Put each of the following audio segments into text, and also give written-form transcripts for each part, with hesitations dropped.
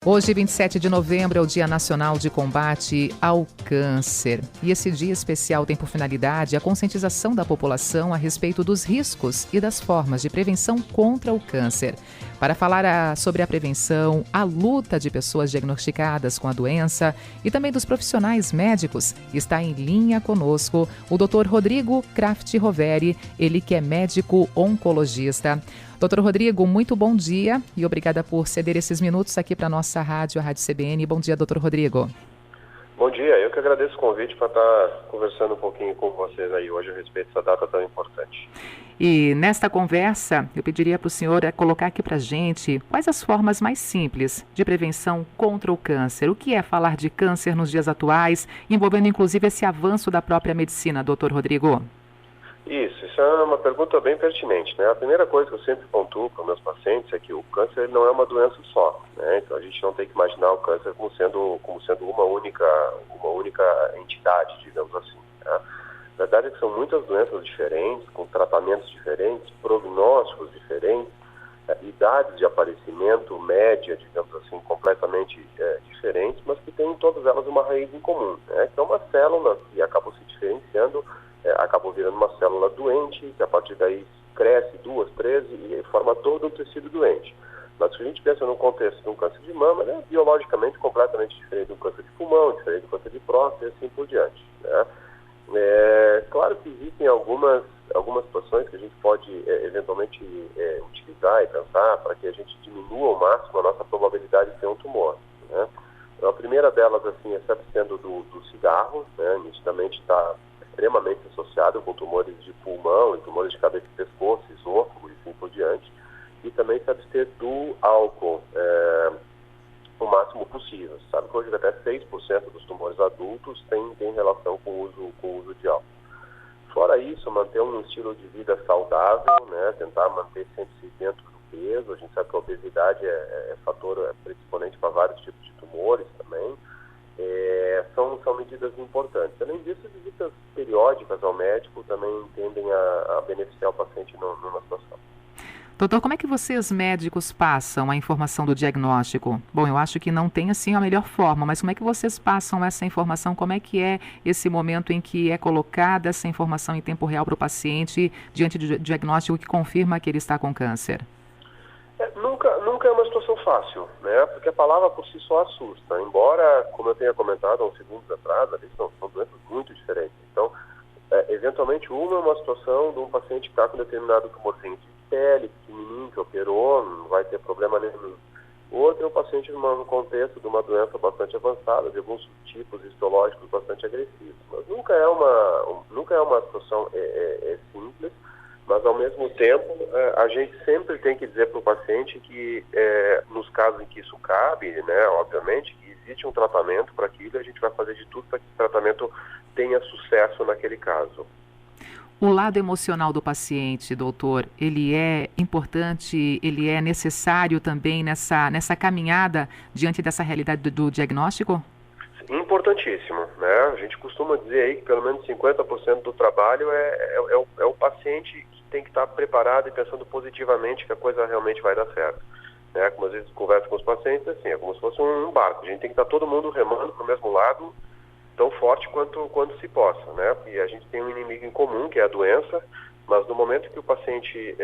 Hoje, 27 de novembro, é o Dia Nacional de Combate ao Câncer. E esse dia especial tem por finalidade a conscientização da população a respeito dos riscos e das formas de prevenção contra o câncer. Para falar sobre a prevenção, a luta de pessoas diagnosticadas com a doença e também dos profissionais médicos, está em linha conosco o Dr. Rodrigo Kraft Roveri, ele que é médico oncologista. Doutor Rodrigo, muito bom dia e obrigada por ceder esses minutos aqui para a nossa rádio, a Rádio CBN. Bom dia, doutor Rodrigo. Bom dia, eu que agradeço o convite para estar conversando um pouquinho com vocês aí hoje a respeito dessa data tão importante. E nesta conversa, eu pediria para o senhor colocar aqui para a gente quais as formas mais simples de prevenção contra o câncer. O que é falar de câncer nos dias atuais, envolvendo inclusive esse avanço da própria medicina, doutor Rodrigo? Isso é uma pergunta bem pertinente, né? A primeira coisa que eu sempre pontuo para os meus pacientes é que o câncer não é uma doença só, né? Então a gente não tem que imaginar o câncer como sendo uma única entidade, digamos assim, né? Na verdade é que são muitas doenças diferentes, com tratamentos diferentes, prognósticos diferentes, idades de aparecimento média, digamos assim, completamente diferentes, mas que têm todas elas uma raiz em comum, né? Que é uma célula que acabou se diferenciando, acabou virando uma célula doente, que a partir daí cresce 2, 13 e forma todo um tecido doente. Mas se a gente pensa no contexto de um câncer de mama, né, biologicamente completamente diferente do câncer de pulmão, diferente do câncer de próstata e assim por diante, né? Claro que existem algumas situações que a gente pode eventualmente utilizar e pensar para que a gente diminua ao máximo a nossa probabilidade de ter um tumor, né? Então, a primeira delas, assim, é sempre sendo do cigarro, né? Nitidamente está extremamente associado com tumores de pulmão e tumores de cabeça e pescoço, esôfago e assim por diante. E também se abster do álcool o máximo possível. Sabe que hoje até 6% dos tumores adultos tem relação com o uso de álcool. Fora isso, manter um estilo de vida saudável, né? Tentar manter sempre dentro do peso. A gente sabe que a obesidade é fator predisponente para vários tipos de tumores também. São medidas importantes. Além disso, visitas periódicas ao médico também tendem a beneficiar o paciente numa situação. Doutor, como é que vocês médicos passam a informação do diagnóstico? Bom, eu acho que não tem assim a melhor forma, mas como é que vocês passam essa informação? Como é que é esse momento em que é colocada essa informação em tempo real para o paciente diante do diagnóstico que confirma que ele está com câncer? Nunca é uma situação fácil, né? Porque a palavra por si só assusta. Embora, como eu tenha comentado há uns segundos atrás, são doenças muito diferentes. Então, eventualmente, uma é uma situação de um paciente que está com determinado tumorzinho de pele, pequenininho, que operou, não vai ter problema nenhum. Outra é um paciente no contexto de uma doença bastante avançada, de alguns tipos histológicos bastante agressivos. Mas nunca é uma situação simples. Mas, ao mesmo tempo, a gente sempre tem que dizer para o paciente que, nos casos em que isso cabe, né, obviamente, que existe um tratamento para aquilo e a gente vai fazer de tudo para que esse tratamento tenha sucesso naquele caso. O lado emocional do paciente, doutor, ele é importante, ele é necessário também nessa caminhada diante dessa realidade do diagnóstico? Importantíssimo, né? A gente costuma dizer aí que pelo menos 50% do trabalho é o paciente que tem que estar preparado e pensando positivamente que a coisa realmente vai dar certo, né? Como às vezes converso com os pacientes, assim, é como se fosse um barco. A gente tem que estar todo mundo remando para o mesmo lado, tão forte quanto se possa, né? E a gente tem um inimigo em comum, que é a doença, mas no momento que o paciente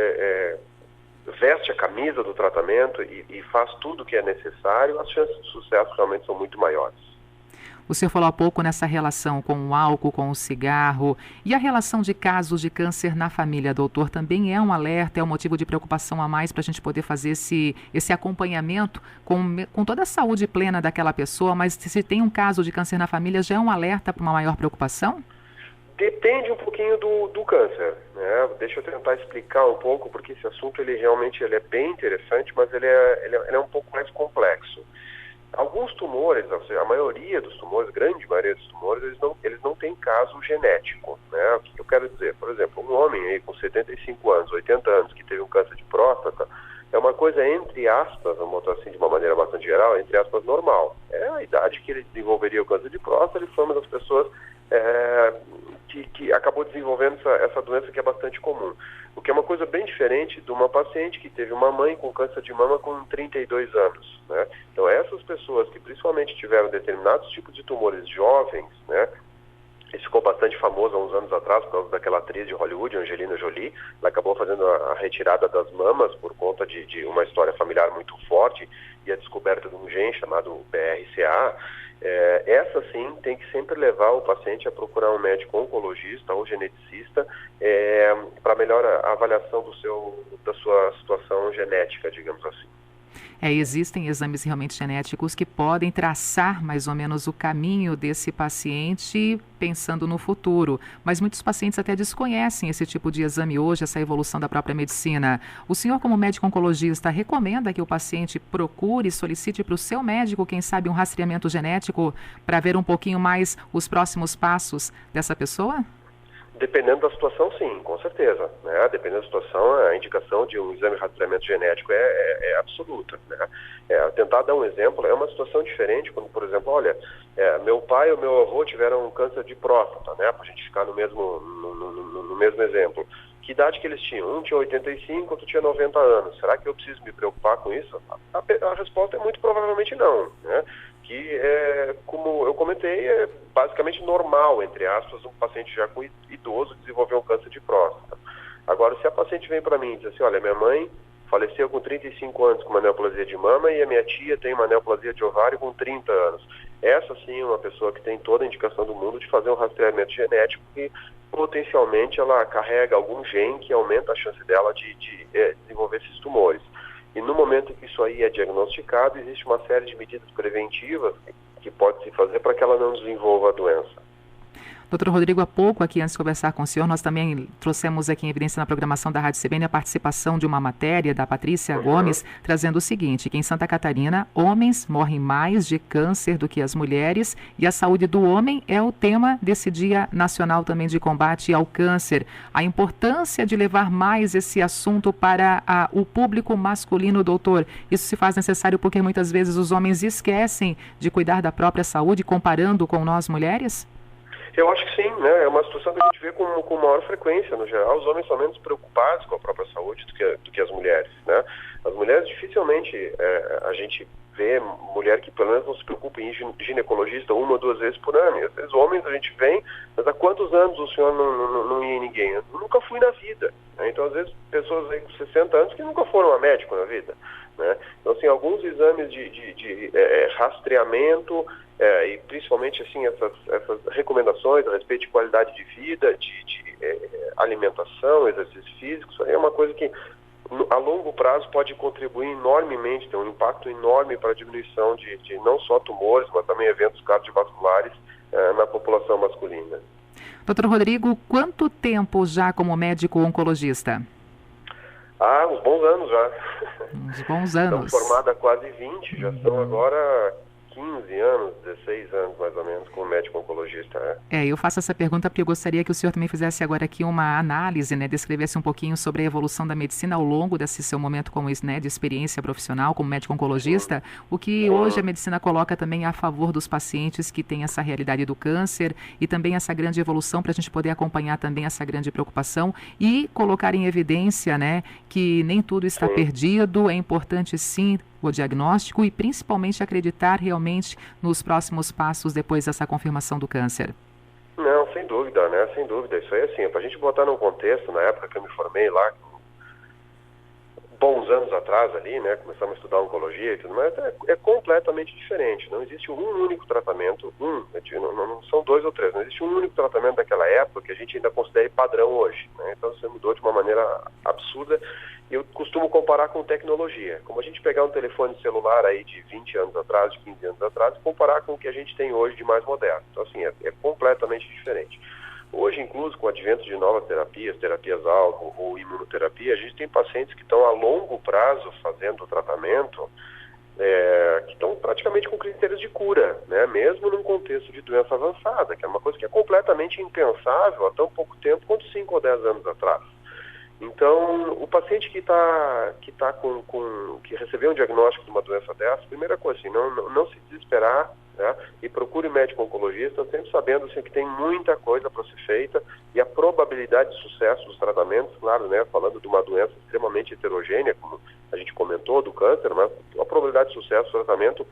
veste a camisa do tratamento e faz tudo o que é necessário, as chances de sucesso realmente são muito maiores. O senhor falou há pouco nessa relação com o álcool, com o cigarro. E a relação de casos de câncer na família, doutor, também é um alerta, é um motivo de preocupação a mais para a gente poder fazer esse acompanhamento com toda a saúde plena daquela pessoa, mas se tem um caso de câncer na família, já é um alerta para uma maior preocupação? Depende um pouquinho do câncer, né? Deixa eu tentar explicar um pouco, porque esse assunto ele é bem interessante, mas ele é um pouco mais complexo. Alguns tumores, a maioria dos tumores, grande maioria dos tumores, eles não têm caso genético, né? O que eu quero dizer? Por exemplo, um homem aí com 75 anos, 80 anos, que teve um câncer de próstata, é uma coisa, entre aspas, vamos botar assim de uma maneira bastante geral, entre aspas, normal. É a idade que ele desenvolveria o câncer de próstata, ele foi uma das pessoas que acabou desenvolvendo essa doença que é bastante comum. O que é uma coisa bem diferente de uma paciente que teve uma mãe com câncer de mama com 32 anos, né? Então essas pessoas que principalmente tiveram determinados tipos de tumores jovens, né? Isso ficou bastante famoso há uns anos atrás por causa daquela atriz de Hollywood, Angelina Jolie. Ela acabou fazendo a retirada das mamas por conta de uma história familiar muito forte e a descoberta de um gene chamado BRCA. Essa sim tem que sempre levar o paciente a procurar um médico oncologista ou geneticista para melhor avaliação da sua situação genética, digamos assim. Existem exames realmente genéticos que podem traçar mais ou menos o caminho desse paciente pensando no futuro, mas muitos pacientes até desconhecem esse tipo de exame hoje, essa evolução da própria medicina. O senhor, como médico oncologista, recomenda que o paciente procure, solicite para o seu médico, quem sabe, um rastreamento genético para ver um pouquinho mais os próximos passos dessa pessoa? Dependendo da situação, sim, com certeza, né? Dependendo da situação, a indicação de um exame de rastreamento genético é absoluta, né? Tentar dar um exemplo, é uma situação diferente quando, por exemplo, olha, meu pai ou meu avô tiveram um câncer de próstata, né? Para a gente ficar no mesmo exemplo. Que idade que eles tinham? Um tinha 85, outro tinha 90 anos. Será que eu preciso me preocupar com isso? A resposta é muito provavelmente não, né? Que, como eu comentei, é basicamente normal, entre aspas, um paciente já com idoso desenvolver um câncer de próstata. Agora, se a paciente vem para mim e diz assim, olha, minha mãe faleceu com 35 anos com uma neoplasia de mama e a minha tia tem uma neoplasia de ovário com 30 anos. Essa sim é uma pessoa que tem toda a indicação do mundo de fazer um rastreamento genético que potencialmente ela carrega algum gene que aumenta a chance dela de desenvolver esses tumores. E no momento que isso aí é diagnosticado, existe uma série de medidas preventivas que pode se fazer para que ela não desenvolva a doença. Doutor Rodrigo, há pouco aqui, antes de conversar com o senhor, nós também trouxemos aqui em evidência na programação da Rádio CBN a participação de uma matéria da Patrícia Gomes, trazendo o seguinte, que em Santa Catarina, homens morrem mais de câncer do que as mulheres e a saúde do homem é o tema desse Dia Nacional também de Combate ao Câncer. A importância de levar mais esse assunto para o público masculino, doutor, isso se faz necessário porque muitas vezes os homens esquecem de cuidar da própria saúde, comparando com nós mulheres? Eu acho que sim, né? É uma situação que a gente vê com maior frequência, no geral. Os homens são menos preocupados com a própria saúde do que as mulheres, né? As mulheres dificilmente a gente vê mulher que pelo menos não se preocupa em ginecologista 1 ou 2 vezes por ano. E às vezes homens a gente vem, mas há quantos anos o senhor não ia em ninguém? Eu nunca fui na vida, né? Então às vezes pessoas aí com 60 anos que nunca foram a médico na vida, né? Então assim, alguns exames de rastreamento e principalmente assim essas recomendações a respeito de qualidade de vida, de alimentação, exercício físico, isso aí é uma coisa que a longo prazo pode contribuir enormemente, tem um impacto enorme para a diminuição de não só tumores, mas também eventos cardiovasculares na população masculina. Doutor Rodrigo, quanto tempo já como médico oncologista? Uns bons anos já. Uns bons anos. Estamos formados há quase 20, já são agora 15 anos, 16 anos mais ou menos, como médico oncologista. Eu faço essa pergunta porque eu gostaria que o senhor também fizesse agora aqui uma análise, né, descrevesse um pouquinho sobre a evolução da medicina ao longo desse seu momento como isso, né, de experiência profissional como médico oncologista, o que hoje a medicina coloca também a favor dos pacientes que têm essa realidade do câncer e também essa grande evolução para a gente poder acompanhar também essa grande preocupação e colocar em evidência, né, que nem tudo está perdido, é importante sim o diagnóstico e principalmente acreditar realmente nos próximos passos depois dessa confirmação do câncer. Não, sem dúvida, né? Sem dúvida. Isso aí, assim, para a gente botar num contexto, na época que eu me formei lá, bons anos atrás ali, né? Começamos a estudar oncologia e tudo mais, é completamente diferente. Não existe um único tratamento, não são 2 ou 3, não existe um único tratamento daquela época que a gente ainda considere padrão hoje, né? Então você mudou de uma maneira absurda. Eu costumo comparar com tecnologia. Como a gente pegar um telefone celular aí de 20 anos atrás, de 15 anos atrás, e comparar com o que a gente tem hoje de mais moderno. Então, assim, é completamente diferente. Hoje, incluso, com o advento de novas terapias-alvo ou imunoterapia, a gente tem pacientes que estão a longo prazo fazendo o tratamento, que estão praticamente com critérios de cura, né? Mesmo num contexto de doença avançada, que é uma coisa que é completamente impensável há tão pouco tempo quanto 5 ou 10 anos atrás. Então, o paciente que recebeu um diagnóstico de uma doença dessa, primeira coisa, assim, não se desesperar, né, e procure um médico oncologista, sempre sabendo assim, que tem muita coisa para ser feita e a probabilidade de sucesso dos tratamentos, claro, né, falando de uma doença extremamente heterogênea, como a gente comentou, do câncer, mas a probabilidade de sucesso do tratamento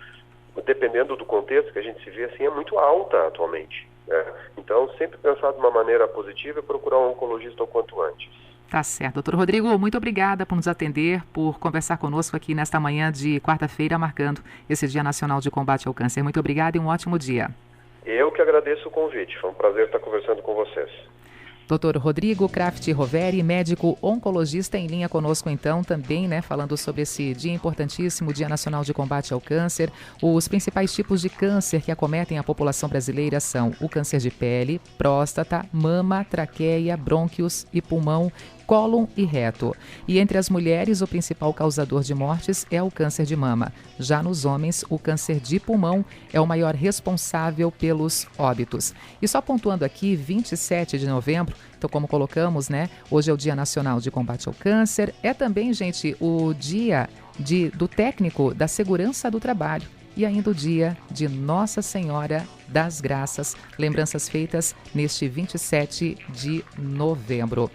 dependendo do contexto que a gente se vê assim, é muito alta atualmente, né? Então, sempre pensar de uma maneira positiva e procurar um oncologista o quanto antes. Tá certo. Doutor Rodrigo, muito obrigada por nos atender, por conversar conosco aqui nesta manhã de quarta-feira, marcando esse Dia Nacional de Combate ao Câncer. Muito obrigada e um ótimo dia. Eu que agradeço o convite. Foi um prazer estar conversando com vocês. Dr. Rodrigo Kraft Roveri, médico oncologista, em linha conosco então também, falando sobre esse dia importantíssimo, Dia Nacional de Combate ao Câncer. Os principais tipos de câncer que acometem a população brasileira são o câncer de pele, próstata, mama, traqueia, brônquios e pulmão, cólon e reto. E entre as mulheres, o principal causador de mortes é o câncer de mama. Já nos homens, o câncer de pulmão é o maior responsável pelos óbitos. E só pontuando aqui, 27 de novembro, então como colocamos, hoje é o Dia Nacional de Combate ao Câncer. É também, gente, o dia do técnico da segurança do trabalho. E ainda o dia de Nossa Senhora das Graças, lembranças feitas neste 27 de novembro.